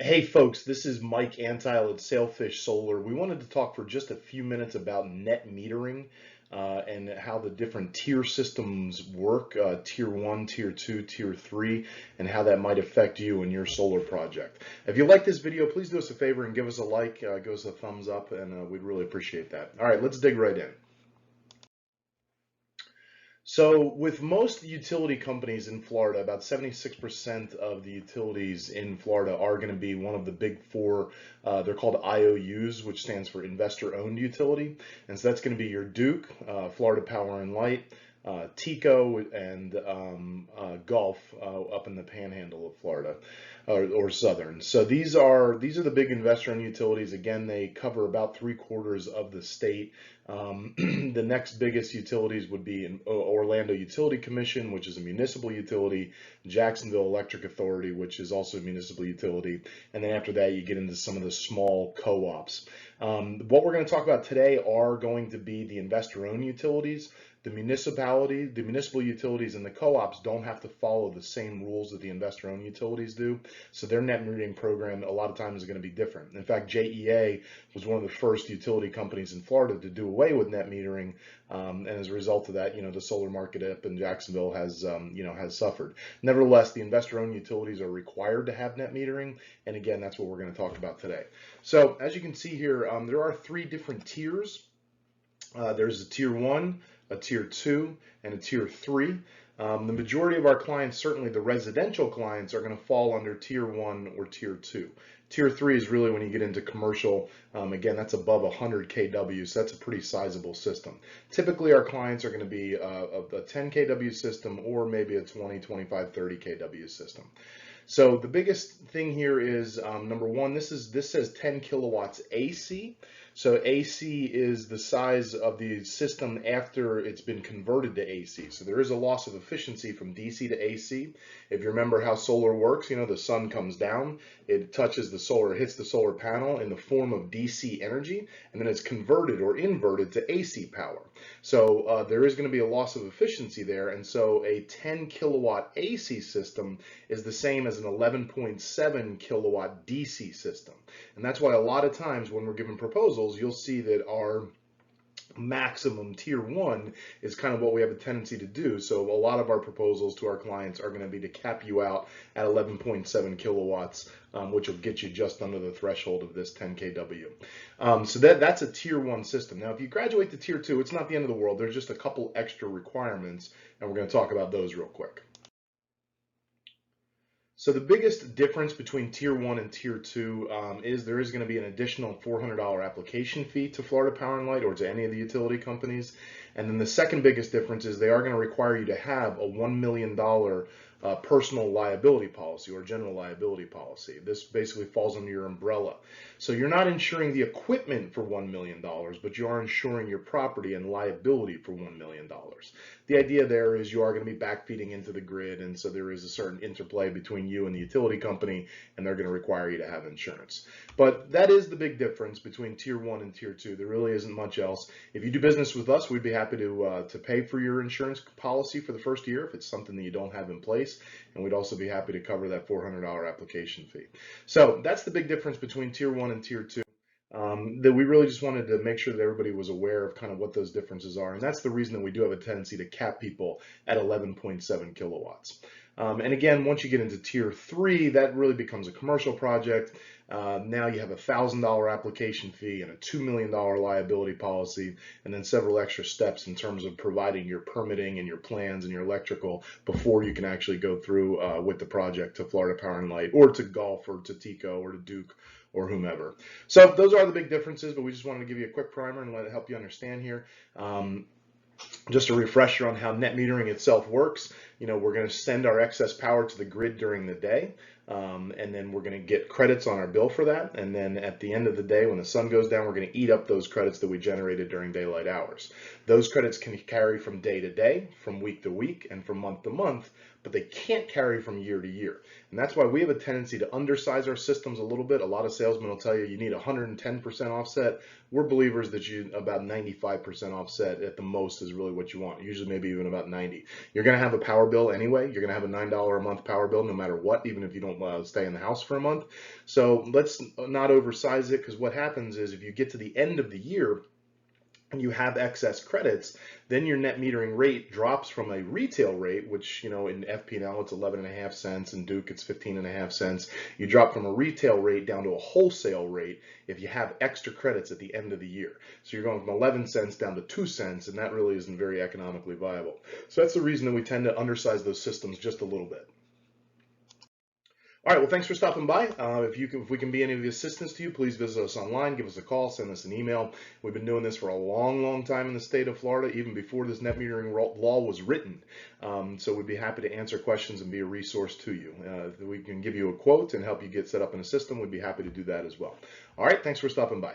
Hey folks, this is Mike Antile at Sailfish Solar. We wanted to talk for just a few minutes about net metering and how the different tier systems work, tier 1, tier 2, tier 3, and how that might affect you and your solar project. If you like this video, please do us a favor and give us a like, give us a thumbs up, and we'd really appreciate that. All right, let's dig right in. So with most utility companies in Florida, about 76% of the utilities in Florida are going to be one of the big four. They're called IOUs, which stands for investor-owned utility. And so that's going to be your Duke, Florida Power and Light, TECO, and Gulf up in the panhandle of Florida or Southern. So these are the big investor-owned utilities. Again, they cover about 3/4 of the state. The next biggest utilities would be in Orlando Utility Commission, which is a municipal utility, Jacksonville Electric Authority, which is also a municipal utility, and then after that you get into some of the small co-ops. What we're going to talk about today are going to be the investor-owned utilities. The municipal utilities and the co-ops don't have to follow the same rules that the investor-owned utilities do, so their net metering program a lot of times is going to be different. In fact, JEA was one of the first utility companies in Florida to do away with net metering, and as a result of that, the solar market up in Jacksonville has, has suffered. Nevertheless, the investor-owned utilities are required to have net metering, and again, that's what we're going to talk about today. So, as you can see here, there are three different tiers. There's a tier 1, a tier 2, and a tier 3. The majority of our clients, certainly the residential clients, are going to fall under tier 1 or tier 2. Tier 3 is really when you get into commercial. Again, that's above 100 kW, so that's a pretty sizable system. Typically, our clients are going to be a 10 kW system or maybe a 20, 25, 30 kW system. So the biggest thing here is number one, this says 10 kilowatts AC. So AC is the size of the system after it's been converted to AC. So there is a loss of efficiency from DC to AC. If you remember how solar works, the sun comes down, it touches the solar, it hits the solar panel in the form of DC energy, and then it's converted or inverted to AC power. So there is going to be a loss of efficiency there, and so a 10 kilowatt AC system is the same as an 11.7 kilowatt DC system. And that's why a lot of times when we're given proposals, you'll see that our maximum tier 1 is kind of what we have a tendency to do. So a lot of our proposals to our clients are going to be to cap you out at 11.7 kilowatts, which will get you just under the threshold of this 10 kW. So that's a tier 1 system. Now, if you graduate to tier 2, it's not the end of the world. There's just a couple extra requirements, and we're going to talk about those real quick. So the biggest difference between tier 1 and tier 2 is there is going to be an additional $400 application fee to Florida Power and Light or to any of the utility companies. And then the second biggest difference is they are going to require you to have a $1 million personal liability policy or general liability policy. This basically falls under your umbrella. So you're not insuring the equipment for $1 million, but you are insuring your property and liability for $1 million. The idea there is you are going to be backfeeding into the grid, and so there is a certain interplay between you and the utility company, and they're going to require you to have insurance. But that is the big difference between tier 1 and tier 2. There really isn't much else. If you do business with us, we'd be happy to pay for your insurance policy for the first year if it's something that you don't have in place, and we'd also be happy to cover that $400 application fee. So that's the big difference between tier 1 and tier 2. That we really just wanted to make sure that everybody was aware of kind of what those differences are, and that's the reason that we do have a tendency to cap people at 11.7 kilowatts. And again, once you get into tier 3, that really becomes a commercial project. Now you have a $1,000 application fee and a $2 million liability policy, and then several extra steps in terms of providing your permitting and your plans and your electrical before you can actually go through with the project to Florida Power and Light or to Gulf or to TECO or to Duke or whomever. So those are the big differences, but we just wanted to give you a quick primer and let it help you understand here. Just a refresher on how net metering itself works. We're going to send our excess power to the grid during the day, and then we're going to get credits on our bill for that. And then at the end of the day, when the sun goes down, we're going to eat up those credits that we generated during daylight hours. Those credits can carry from day to day, from week to week, and from month to month. but they can't carry from year to year. And that's why we have a tendency to undersize our systems a little bit. A lot of salesmen will tell you you need 110% offset. We're believers that you about 95% offset at the most is really what you want. Usually maybe even about 90. You're going to have a power bill anyway. You're going to have a $9 a month power bill no matter what, even if you don't stay in the house for a month. So let's not oversize it, because what happens is if you get to the end of the year and you have excess credits, then your net metering rate drops from a retail rate, which, in FP&L it's 11.5 cents, and Duke it's 15.5 cents. You drop from a retail rate down to a wholesale rate if you have extra credits at the end of the year. So you're going from 11 cents down to 2 cents, and that really isn't very economically viable. So that's the reason that we tend to undersize those systems just a little bit. All right, well, thanks for stopping by. If we can be any of the assistance to you, please visit us online, give us a call, send us an email. We've been doing this for a long, long time in the state of Florida, even before this net metering law was written. So we'd be happy to answer questions and be a resource to you. If we can give you a quote and help you get set up in a system, we'd be happy to do that as well. All right, thanks for stopping by.